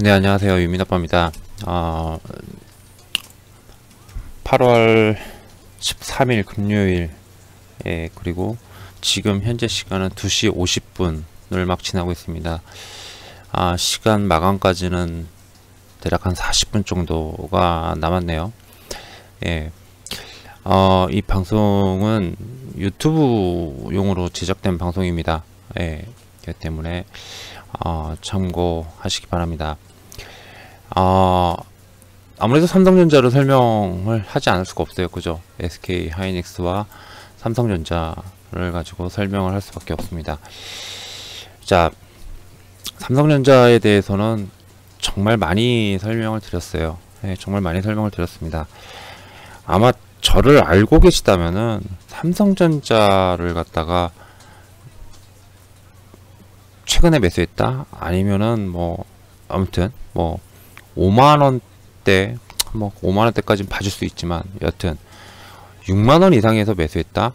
네, 안녕하세요. 유민아빠입니다. 8월 13일 금요일, 그리고 지금 현재 시간은 2시 50분을 막 지나고 있습니다. 시간 마감까지는 대략 한 40분 정도가 남았네요. 이 방송은 유튜브용으로 제작된 방송입니다. 그렇기 때문에 참고하시기 바랍니다. 아무래도 삼성전자를 설명을 하지 않을 수가 없어요. 그죠? SK 하이닉스와 삼성전자를 가지고 설명을 할 수밖에 없습니다. 자, 삼성전자에 대해서는 정말 많이 설명을 드렸어요. 정말 많이 설명을 드렸습니다. 아마 저를 알고 계시다면은 삼성전자를 갖다가 최근에 매수했다? 아니면은 아무튼 5만원대, 5만원대까지는 봐줄 수 있지만, 여튼 6만원 이상에서 매수했다?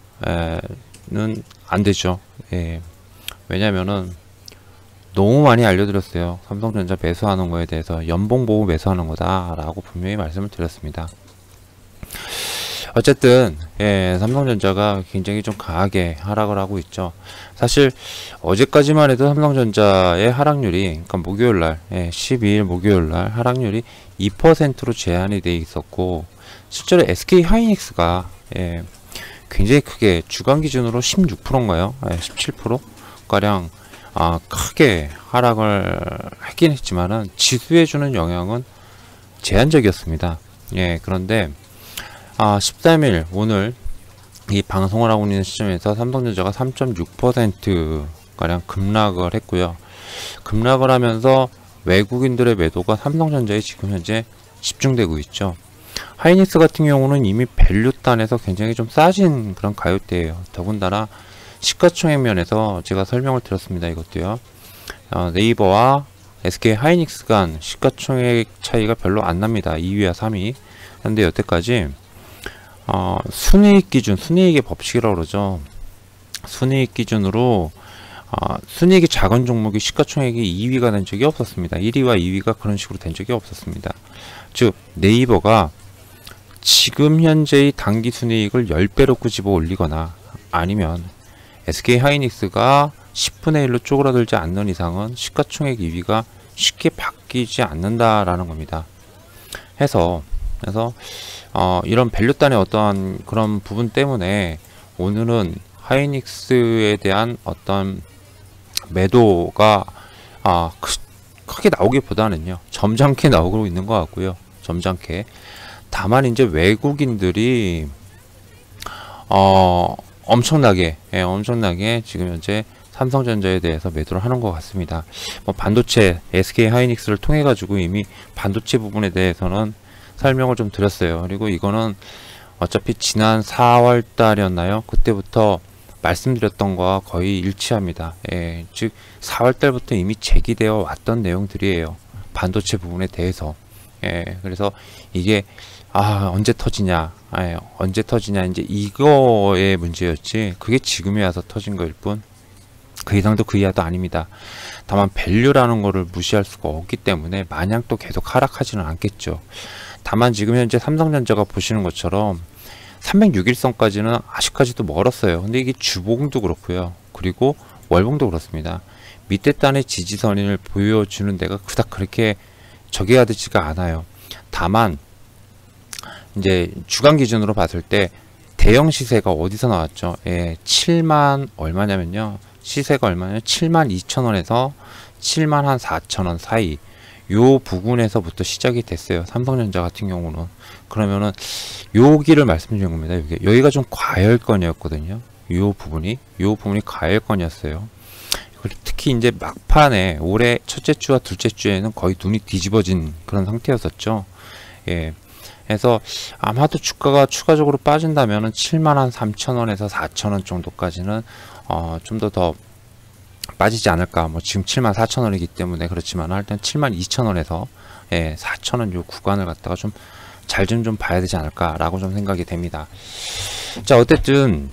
는 안되죠. 왜냐면은 너무 많이 알려드렸어요. 삼성전자 매수하는 거에 대해서 연봉 보고 매수하는 거다 라고 분명히 말씀을 드렸습니다. 어쨌든 삼성전자가 굉장히 좀 강하게 하락을 하고 있죠. 사실 어제까지만 해도 삼성전자의 하락률이, 그러니까 목요일날 12일 목요일날 하락률이 2%로 제한이 되어 있었고, 실제로 SK 하이닉스가 굉장히 크게 주간 기준으로 16%인가요? 17% 가량 크게 하락을 했긴 했지만은 지수에 주는 영향은 제한적이었습니다. 그런데 13일 오늘 이 방송을 하고 있는 시점에서 삼성전자가 3.6% 가량 급락을 했고요. 급락을 하면서 외국인들의 매도가 삼성전자에 지금 현재 집중되고 있죠. 하이닉스 같은 경우는 이미 밸류단에서 굉장히 좀 싸진 그런 가격대예요. 더군다나 시가총액 면에서 제가 설명을 드렸습니다. 이것도요. 네이버와 SK 하이닉스 간 시가총액 차이가 별로 안 납니다. 2위와 3위. 그런데 여태까지 순이익 기준, 순이익의 법칙이라고 그러죠. 순이익 기준으로 순이익이 작은 종목이 시가총액이 2위가 된 적이 없었습니다. 1위와 2위가 그런 식으로 된 적이 없었습니다. 즉 네이버가 지금 현재의 단기 순이익을 10배로 끄집어 올리거나, 아니면 SK 하이닉스가 10분의 1로 쪼그라들지 않는 이상은 시가총액 2위가 쉽게 바뀌지 않는다라는 겁니다. 그래서 이런 밸류단의 어떠한 그런 부분 때문에 오늘은 하이닉스에 대한 어떤 매도가 크게 나오기보다는요, 점잖게 나오고 있는 것 같고요. 점잖게. 다만 이제 외국인들이 엄청나게 지금 현재 삼성전자에 대해서 매도를 하는 것 같습니다. 반도체 SK 하이닉스를 통해 가지고 이미 반도체 부분에 대해서는 설명을 좀 드렸어요. 그리고 이거는 어차피 지난 4월 달이었나요? 그때부터 말씀드렸던 거와 거의 일치합니다. 즉 4월 달부터 이미 제기되어 왔던 내용들이에요. 반도체 부분에 대해서. 그래서 이게 언제 터지냐, 이제 이거의 문제였지, 그게 지금에 와서 터진 거일 뿐, 그 이상도 그 이하도 아닙니다. 다만 밸류라는 거를 무시할 수가 없기 때문에 마냥 또 계속 하락하지는 않겠죠. 다만 지금 현재 삼성전자가 보시는 것처럼 306일선까지는 아직까지도 멀었어요. 근데 이게 주봉도 그렇고요. 그리고 월봉도 그렇습니다. 밑에 단의 지지선을 보여주는 데가 그닥 그렇게 저기하지가 않아요. 다만 이제 주간 기준으로 봤을 때 대형 시세가 어디서 나왔죠? 7만 얼마냐면요. 시세가 얼마냐면 72,000원에서 7만 한 4,000원 사이, 요 부분에서부터 시작이 됐어요. 삼성전자 같은 경우는. 그러면은 여기를 말씀드린 겁니다. 여기가 좀 과열권이었거든요. 요 부분이 과열권이었어요. 특히 이제 막판에 올해 첫째 주와 둘째 주에는 거의 눈이 뒤집어진 그런 상태였었죠. 그래서 아마도 주가가 추가적으로 빠진다면은 7만 한 3,000원에서 4,000원 정도까지는 좀 더 빠지지 않을까. 지금 74,000원이기 때문에 그렇지만 일단 72,000원에서 4,000원 요 구간을 갖다가 좀 잘 좀 봐야 되지 않을까 라고 좀 생각이 됩니다. 자, 어쨌든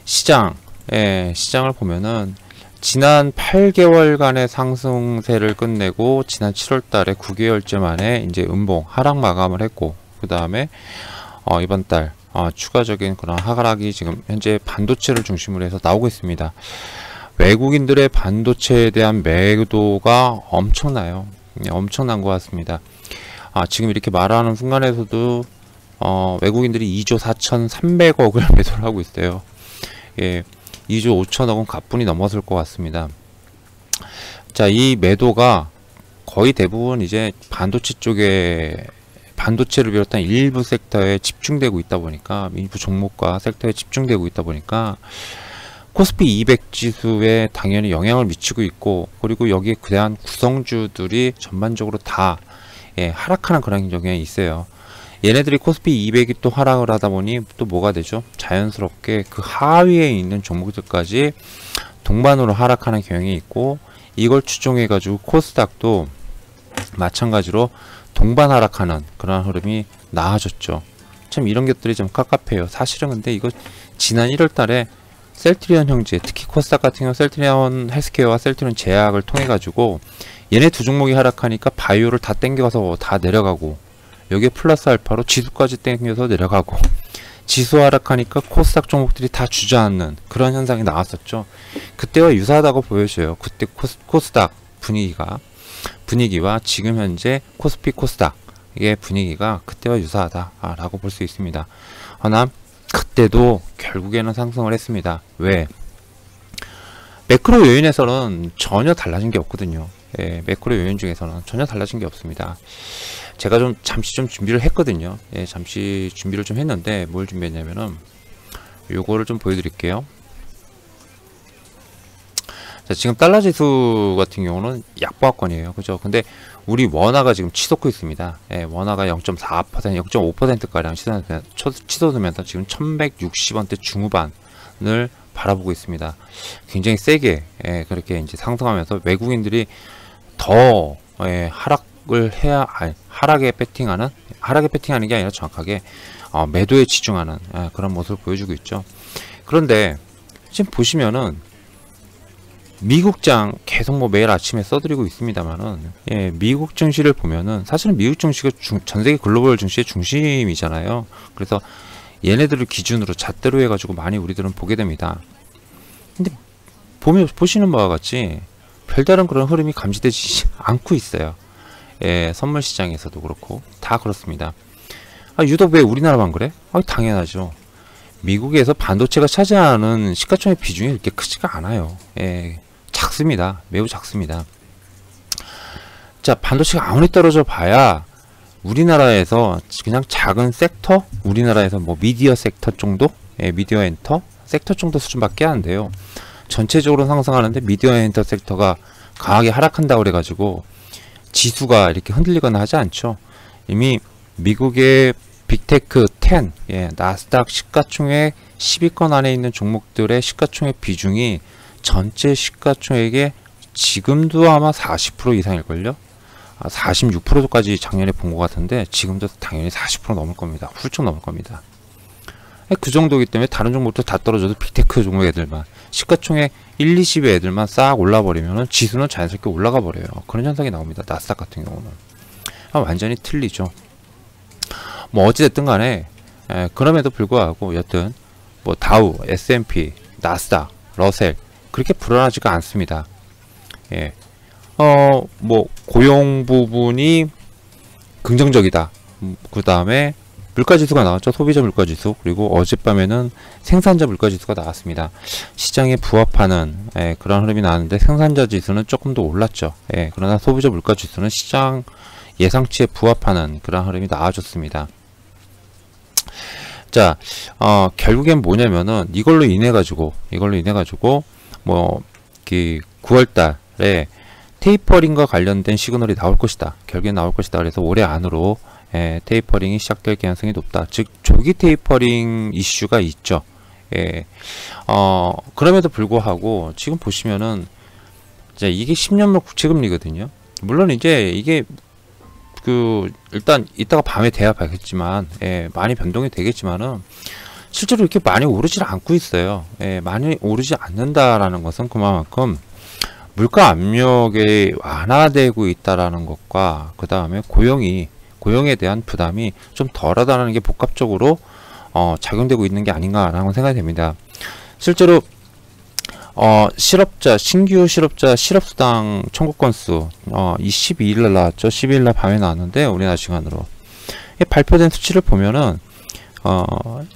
시장을 보면은 지난 8개월간의 상승세를 끝내고 지난 7월 달에 9개월째 만에 이제 음봉 하락 마감을 했고, 그 다음에 이번 달 추가적인 그런 하락이 지금 현재 반도체를 중심으로 해서 나오고 있습니다. 외국인들의 반도체에 대한 매도가 엄청나요. 엄청난 것 같습니다. 지금 이렇게 말하는 순간에서도 외국인들이 2조 4,300억을 매도를 하고 있어요. 예, 2조 5천억은 가뿐히 넘어설 것 같습니다. 자, 이 매도가 거의 대부분 이제 반도체 쪽에, 반도체를 비롯한 일부 섹터에 집중되고 있다 보니까, 일부 종목과 섹터에 집중되고 있다 보니까 코스피 200 지수에 당연히 영향을 미치고 있고, 그리고 여기에 대한 구성주들이 전반적으로 다 하락하는 그런 경향이 있어요. 얘네들이 코스피 200이 또 하락을 하다 보니 또 뭐가 되죠? 자연스럽게 그 하위에 있는 종목들까지 동반으로 하락하는 경향이 있고, 이걸 추종해 가지고 코스닥도 마찬가지로 동반 하락하는 그런 흐름이 나아졌죠. 참 이런 것들이 좀 깝깝해요. 사실은 근데 이거 지난 1월 달에 셀트리온 형제, 특히 코스닥 같은 경우 셀트리온 헬스케어와 셀트리온 제약을 통해 가지고 얘네 두 종목이 하락하니까 바이오를 다 땡겨서 다 내려가고, 여기에 플러스 알파로 지수까지 땡겨서 내려가고, 지수 하락하니까 코스닥 종목들이 다 주저앉는 그런 현상이 나왔었죠. 그때와 유사하다고 보여져요. 그때 코스닥 분위기와 지금 현재 코스피 코스닥의 분위기가 그때와 유사하다라고 볼 수 있습니다. 하나 그때도 결국에는 상승을 했습니다. 왜? 매크로 요인에서는 전혀 달라진 게 없거든요. 예, 매크로 요인 중에서는 전혀 달라진 게 없습니다. 제가 잠시 준비를 했거든요. 예, 잠시 준비를 좀 했는데 뭘 준비했냐면은 요거를 좀 보여드릴게요. 자, 지금 달러 지수 같은 경우는 약보합권이에요. 그죠? 근데 우리 원화가 지금 치솟고 있습니다. 예, 원화가 0.4%, 0.5%가량 치솟으면서 지금 1160원대 중후반을 바라보고 있습니다. 굉장히 세게 그렇게 이제 상승하면서 외국인들이 더 하락을 해야, 하락에 배팅하는 게 아니라 정확하게 매도에 집중하는 그런 모습을 보여주고 있죠. 그런데 지금 보시면은 미국장 계속 뭐 매일 아침에 써드리고 있습니다만은, 미국 증시를 보면은 사실은 미국 증시가 전세계 글로벌 증시의 중심이잖아요. 그래서 얘네들을 기준으로 잣대로 해가지고 많이 우리들은 보게 됩니다. 근데 보시는 바와 같이 별다른 그런 흐름이 감지되지 않고 있어요. 선물 시장에서도 그렇고 다 그렇습니다. 유독 왜 우리나라만 그래? 당연하죠. 미국에서 반도체가 차지하는 시가총액 비중이 그렇게 크지가 않아요. 작습니다. 매우 작습니다. 자, 반도체가 아무리 떨어져 봐야 우리나라에서 그냥 작은 섹터, 우리나라에서 뭐 미디어 섹터 정도, 미디어 엔터 섹터 정도 수준밖에 안 돼요. 전체적으로 상승하는데 미디어 엔터 섹터가 강하게 하락한다고 그래가지고 지수가 이렇게 흔들리거나 하지 않죠. 이미 미국의 빅테크 10, 나스닥 시가총액 10위권 안에 있는 종목들의 시가총액 비중이 전체 시가총액의 지금도 아마 40% 이상일걸요. 46%까지 작년에 본 것 같은데 지금도 당연히 40% 넘을 겁니다. 훌쩍 넘을 겁니다. 그 정도이기 때문에 다른 종목도 다 떨어져도 빅테크 종목 애들만, 시가총액 1, 20의 애들만 싹 올라버리면 지수는 자연스럽게 올라가 버려요. 그런 현상이 나옵니다. 나스닥 같은 경우는 완전히 틀리죠. 뭐 어찌됐든 간에 그럼에도 불구하고 여튼 뭐 다우, S&P, 나스닥, 러셀 그렇게 불안하지가 않습니다. 뭐 고용 부분이 긍정적이다. 그 다음에 물가지수가 나왔죠. 소비자 물가지수. 그리고 어젯밤에는 생산자 물가지수가 나왔습니다. 시장에 부합하는 그런 흐름이 나왔는데 생산자 지수는 조금 더 올랐죠. 그러나 소비자 물가지수는 시장 예상치에 부합하는 그런 흐름이 나와줬습니다. 자, 결국엔 뭐냐면은 이걸로 인해 가지고 뭐 9월 달에 테이퍼링과 관련된 시그널이 나올 것이다. 결국엔 나올 것이다. 그래서 올해 안으로 테이퍼링이 시작될 가능성이 높다. 즉 조기 테이퍼링 이슈가 있죠. 그럼에도 불구하고 지금 보시면은 이제 이게 10년물 국채금리거든요. 물론 이제 이게 일단 이따가 밤에 돼야 봐야겠지만 많이 변동이 되겠지만은 실제로 이렇게 많이 오르지 않고 있어요. 많이 오르지 않는다라는 것은 그만큼 물가 압력이 완화되고 있다라는 것과 그 다음에 고용에 대한 부담이 좀 덜하다는 게 복합적으로 작용되고 있는 게 아닌가라고 생각이 됩니다. 실제로 신규 실업자 실업수당 청구 건수 이 12일날 나왔죠. 12일날 밤에 나왔는데 우리나라 시간으로 발표된 수치를 보면은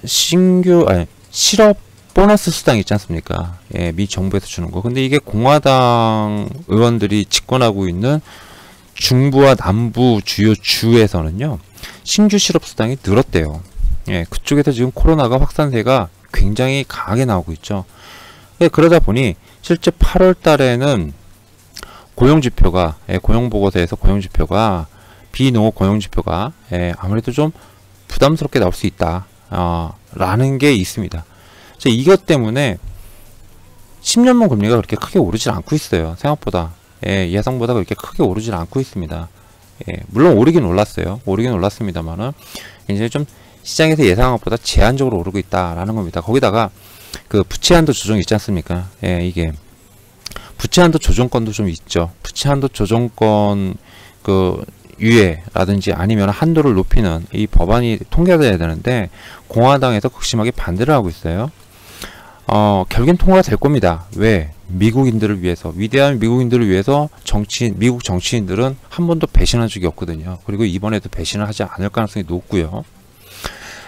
실업 보너스 수당 있지 않습니까? 예, 미 정부에서 주는 거. 근데 이게 공화당 의원들이 집권하고 있는 중부와 남부 주요 주에서는요, 신규 실업 수당이 늘었대요. 예, 그쪽에서 지금 코로나가 확산세가 굉장히 강하게 나오고 있죠. 예, 그러다 보니 실제 8월 달에는 고용지표가, 고용보고서에서 고용지표가, 비농업 고용지표가, 아무래도 좀 부담스럽게 나올 수 있다. 라는 게 있습니다. 이것 때문에 10년물 금리가 그렇게 크게 오르질 않고 있어요. 생각보다. 예상보다 그렇게 크게 오르질 않고 있습니다. 물론 오르긴 올랐어요. 오르긴 올랐습니다만은 이제 좀 시장에서 예상한 것보다 제한적으로 오르고 있다라는 겁니다. 거기다가 그 부채한도 조정 있지 않습니까? 이게 부채한도 조정권도 좀 있죠. 부채한도 조정권 그 유예라든지 아니면 한도를 높이는 이 법안이 통과돼야 되는데 공화당에서 극심하게 반대를 하고 있어요. 결국엔 통과가 될 겁니다. 왜? 미국인들을 위해서, 위대한 미국인들을 위해서 미국 정치인들은 한 번도 배신한 적이 없거든요. 그리고 이번에도 배신을 하지 않을 가능성이 높고요.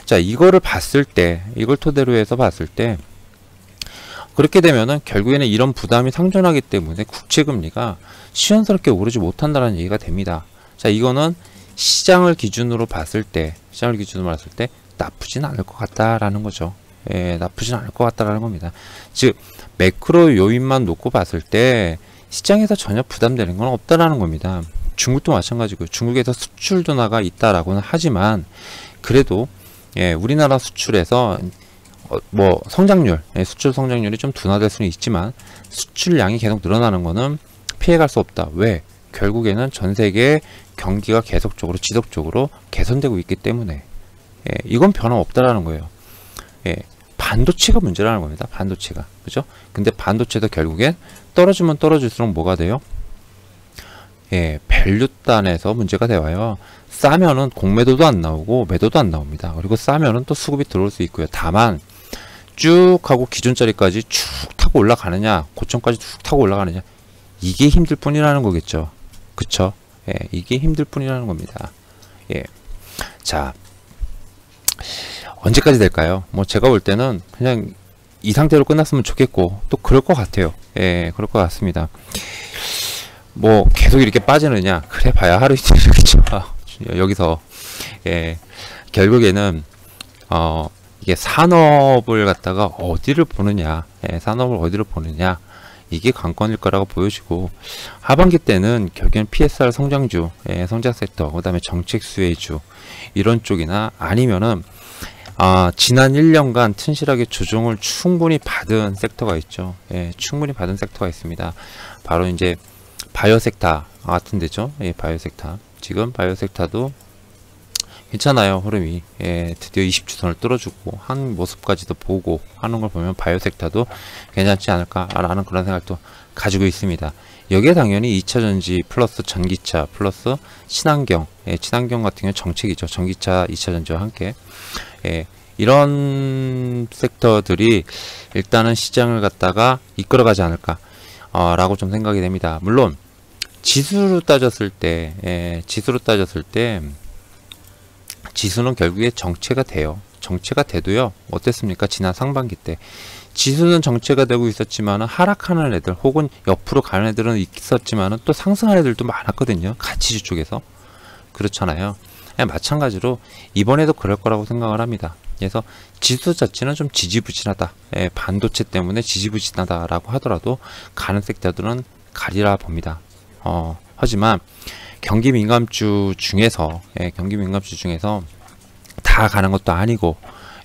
자, 이거를 봤을 때, 이걸 토대로 해서 봤을 때, 그렇게 되면은 결국에는 이런 부담이 상존하기 때문에 국채금리가 시원스럽게 오르지 못한다는 얘기가 됩니다. 자, 이거는 시장을 기준으로 봤을 때 나쁘진 않을 것 같다라는 거죠. 나쁘진 않을 것 같다라는 겁니다. 즉, 매크로 요인만 놓고 봤을 때 시장에서 전혀 부담되는 건 없다라는 겁니다. 중국도 마찬가지고요. 중국에서 수출 둔화가 있다라고는 하지만 그래도 우리나라 수출에서 성장률, 수출 성장률이 좀 둔화될 수는 있지만 수출량이 계속 늘어나는 거는 피해갈 수 없다. 왜? 결국에는 전 세계 경기가 계속적으로 지속적으로 개선되고 있기 때문에 이건 변함없다라는 거예요. 반도체가 문제라는 겁니다. 반도체가. 그죠? 근데 반도체도 결국엔 떨어지면 떨어질수록 뭐가 돼요? 밸류단에서 문제가 되어요. 싸면은 공매도도 안 나오고 매도도 안 나옵니다. 그리고 싸면은 또 수급이 들어올 수 있고요. 다만 쭉 하고 기준자리까지 쭉 타고 올라가느냐, 고점까지 쭉 타고 올라가느냐, 이게 힘들 뿐이라는 거겠죠. 그쵸? 이게 힘들 뿐이라는 겁니다. 자, 언제까지 될까요? 제가 볼 때는 그냥 이 상태로 끝났으면 좋겠고, 또 그럴 것 같아요. 그럴 것 같습니다. 계속 이렇게 빠지느냐? 그래 봐야 하루 이틀이겠죠. 여기서, 결국에는, 이게 산업을 갖다가 어디를 보느냐, 산업을 어디를 보느냐, 이게 관건일 거라고 보여지고, 하반기 때는 결국엔 PSR 성장주, 성장 섹터, 그 다음에 정책 수혜주, 이런 쪽이나 아니면은, 지난 1년간 튼실하게 조정을 충분히 받은 섹터가 있죠. 충분히 받은 섹터가 있습니다. 바로 이제 바이오 섹터 같은 데죠. 바이오 섹터. 지금 바이오 섹터도 괜찮아요. 흐름이. 드디어 20주선을 뚫어주고 한 모습까지도 보고 하는 걸 보면 바이오 섹터도 괜찮지 않을까라는 그런 생각도 가지고 있습니다. 여기에 당연히 2차전지 플러스 전기차 플러스 친환경, 친환경 같은 경우는 정책이죠. 전기차 2차전지와 함께 이런 섹터들이 일단은 시장을 갖다가 이끌어가지 않을까 라고 좀 생각이 됩니다. 물론 지수로 따졌을 때 지수는 결국에 정체가 돼요. 정체가 돼도요, 어땠습니까? 지난 상반기 때 지수는 정체가 되고 있었지만 하락하는 애들 혹은 옆으로 가는 애들은 있었지만 또 상승하는 애들도 많았거든요. 가치주 쪽에서. 그렇잖아요. 마찬가지로 이번에도 그럴 거라고 생각을 합니다. 그래서 지수 자체는 좀 지지부진하다. 반도체 때문에 지지부진하다라고 하더라도 가는 섹터들은 가리라 봅니다. 하지만 경기 민감주 중에서 다 가는 것도 아니고,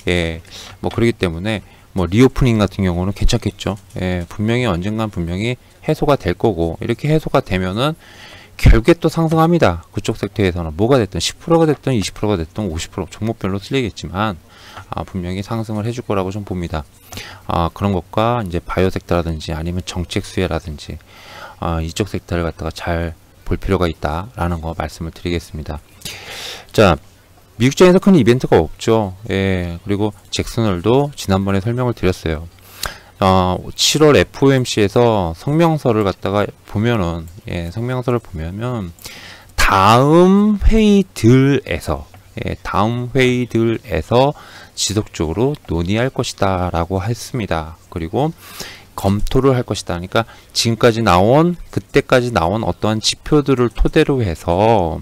그렇기 때문에 리오프닝 같은 경우는 괜찮겠죠. 분명히 언젠간 분명히 해소가 될 거고, 이렇게 해소가 되면은 결국에 또 상승합니다. 그쪽 섹터에서는 뭐가 됐든 10%가 됐든 20%가 됐든 50% 종목별로 틀리겠지만 분명히 상승을 해줄 거라고 좀 봅니다. 그런 것과 이제 바이오 섹터라든지 아니면 정책 수혜라든지 이쪽 섹터를 갖다가 잘 볼 필요가 있다라는 거 말씀을 드리겠습니다. 자, 미국장에서 큰 이벤트가 없죠. 예, 그리고 잭슨홀도 지난번에 설명을 드렸어요. 7월 FOMC에서 성명서를 갖다가 보면은, 성명서를 보면은 다음 회의들에서 지속적으로 논의할 것이다 라고 했습니다. 그리고 검토를 할 것이다. 그러니까 그때까지 나온 어떠한 지표들을 토대로 해서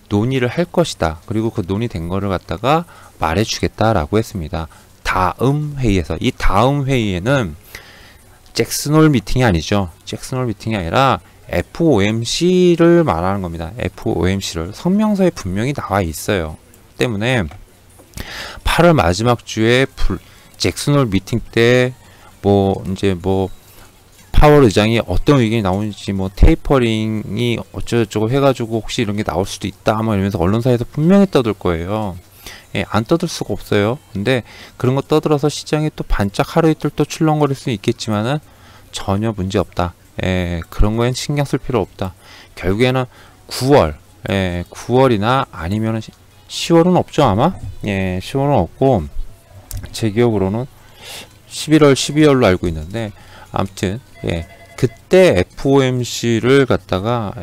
논의를 할 것이다. 그리고 그 논의된 거를 갖다가 말해주겠다라고 했습니다. 다음 회의에서. 이 다음 회의에는 잭슨홀 미팅이 아니죠. 잭슨홀 미팅이 아니라 FOMC를 말하는 겁니다. FOMC를 성명서에 분명히 나와 있어요. 때문에 8월 마지막 주에 잭슨홀 미팅 때 이제 파월 의장이 어떤 의견이 나오는지 테이퍼링이 어쩌고저쩌고 해가지고 혹시 이런 게 나올 수도 있다 이러면서 언론사에서 분명히 떠들 거예요. 안 떠들 수가 없어요. 근데 그런 거 떠들어서 시장이 또 반짝 하루 이틀 또 출렁거릴 수 있겠지만은 전혀 문제 없다. 그런 거엔 신경 쓸 필요 없다. 결국에는 9월이나 아니면은 10월은 없죠 아마. 10월은 없고 제 기억으로는 11월, 12월로 알고 있는데 아무튼 그때 FOMC를 갖다가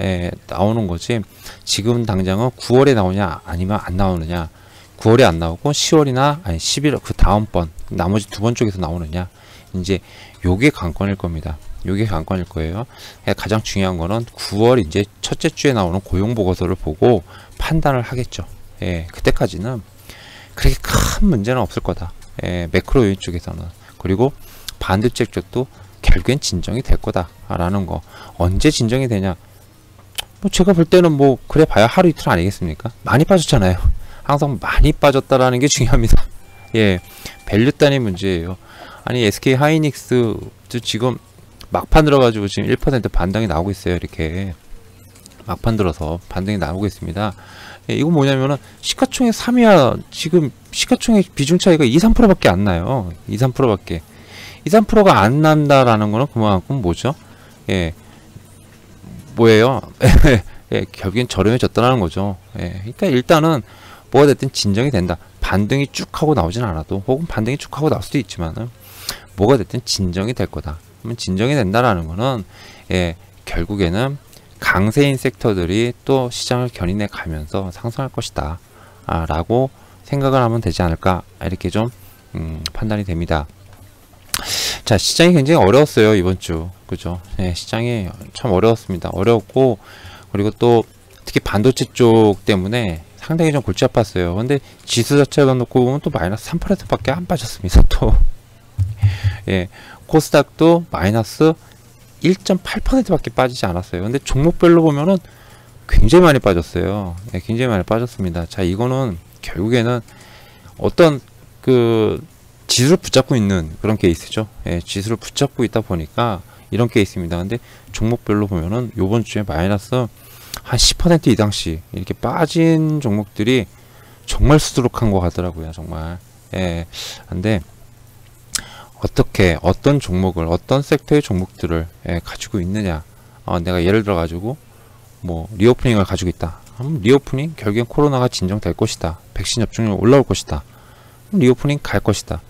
나오는 거지. 지금 당장은 9월에 나오냐 아니면 안 나오느냐. 9월에 안 나오고 10월이나 아니 11월 그 다음번 나머지 두 번 쪽에서 나오느냐. 이제 요게 관건일 겁니다. 요게 관건일 거예요. 가장 중요한 거는 9월 이제 첫째 주에 나오는 고용 보고서를 보고 판단을 하겠죠. 그때까지는 그렇게 큰 문제는 없을 거다. 매크로 요인 쪽에서는. 그리고 반도체 쪽도 결국엔 진정이 될 거다라는 거. 언제 진정이 되냐? 제가 볼 때는 그래 봐야 하루 이틀 아니겠습니까? 많이 빠졌잖아요. 항상 많이 빠졌다라는 게 중요합니다. 밸류 단위 문제예요. 아니 SK 하이닉스도 지금 막판 들어가지고 지금 1% 반등이 나오고 있어요. 이렇게 막판 들어서 반등이 나오고 있습니다. 이건 뭐냐면은 시가총액 3위야. 지금 시가총액 비중 차이가 2-3%밖에 안 나요. 2-3%밖에. 2-3%가 안 난다라는 거는 그만큼 뭐죠? 뭐예요? 결국엔 저렴해졌다는 거죠. 그러니까 일단은 뭐가 됐든 진정이 된다. 반등이 쭉 하고 나오진 않아도, 혹은 반등이 쭉 하고 나올 수도 있지만은 뭐가 됐든 진정이 될 거다. 그러면 진정이 된다라는 거는 결국에는 강세인 섹터들이 또 시장을 견인해 가면서 상승할 것이다 라고 생각을 하면 되지 않을까, 이렇게 좀 판단이 됩니다. 자, 시장이 굉장히 어려웠어요 이번 주. 그죠? 시장이 참 어려웠습니다. 어려웠고, 그리고 또 특히 반도체 쪽 때문에 상당히 좀 골치 아팠어요. 근데 지수 자체가 놓고 보면 또 마이너스 3%밖에 안 빠졌습니다. 또 코스닥도 마이너스 1.8%밖에 빠지지 않았어요. 근데 종목별로 보면은 굉장히 많이 빠졌어요. 굉장히 많이 빠졌습니다. 자, 이거는 결국에는 어떤 지수를 붙잡고 있는 그런 케이스죠. 지수를 붙잡고 있다 보니까 이런 케이스입니다. 근데 종목별로 보면은 요번 주에 마이너스 한 10% 이상씩 이렇게 빠진 종목들이 정말 수두룩한 것 같더라고요. 정말. 근데 어떻게 어떤 종목을, 어떤 섹터의 종목들을 가지고 있느냐. 내가 예를 들어 가지고 리오프닝을 가지고 있다. 리오프닝 결국엔 코로나가 진정될 것이다. 백신 접종률 올라올 것이다. 리오프닝 갈 것이다.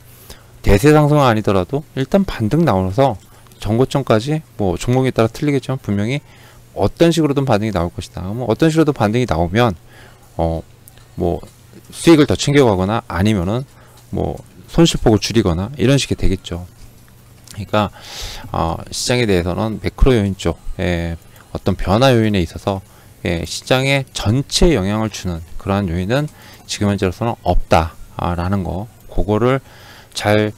대세 상승은 아니더라도 일단 반등 나오면서 전고점까지 종목에 따라 틀리겠지만 분명히 어떤 식으로든 반등이 나올 것이다. 어떤 식으로든 반등이 나오면 수익을 더 챙겨가거나 아니면은 손실폭을 줄이거나 이런 식이 되겠죠. 그러니까 시장에 대해서는 매크로 요인 쪽 어떤 변화 요인에 있어서 시장에 전체 영향을 주는 그러한 요인은 지금 현재로서는 없다라는 거, 그거를 잘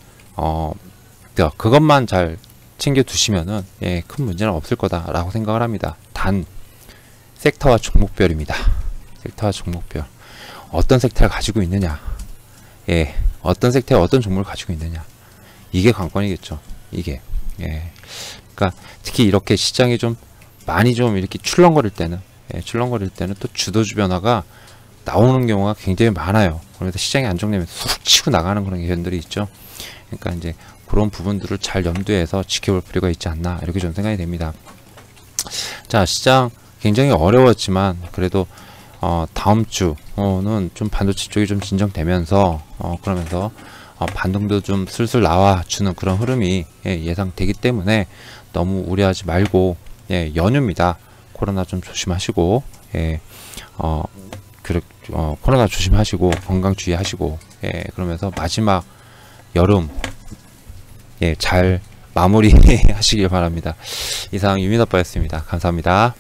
그것만 잘 챙겨 두시면은 큰 문제는 없을 거다라고 생각을 합니다. 단 섹터와 종목별입니다. 섹터와 종목별. 어떤 섹터를 가지고 있느냐, 어떤 섹터에 어떤 종목을 가지고 있느냐, 이게 관건이겠죠. 이게. 그러니까 특히 이렇게 시장이 좀 많이 좀 이렇게 출렁거릴 때는 또 주도주 변화가 나오는 경우가 굉장히 많아요. 그래서 시장이 안정되면 쑥 치고 나가는 그런 현들이 있죠. 그러니까 이제 그런 부분들을 잘 염두해서 지켜볼 필요가 있지 않나, 이렇게 좀 생각이 됩니다. 자, 시장 굉장히 어려웠지만 그래도 다음 주는 좀 반도체 쪽이 좀 진정되면서 그러면서 반등도 좀 슬슬 나와주는 그런 흐름이 예상되기 때문에 너무 우려하지 말고 연휴입니다. 코로나 좀 조심하시고 코로나 조심하시고 건강 주의하시고 그러면서 마지막 여름 잘 마무리 하시길 바랍니다. 이상 유민아빠였습니다. 감사합니다.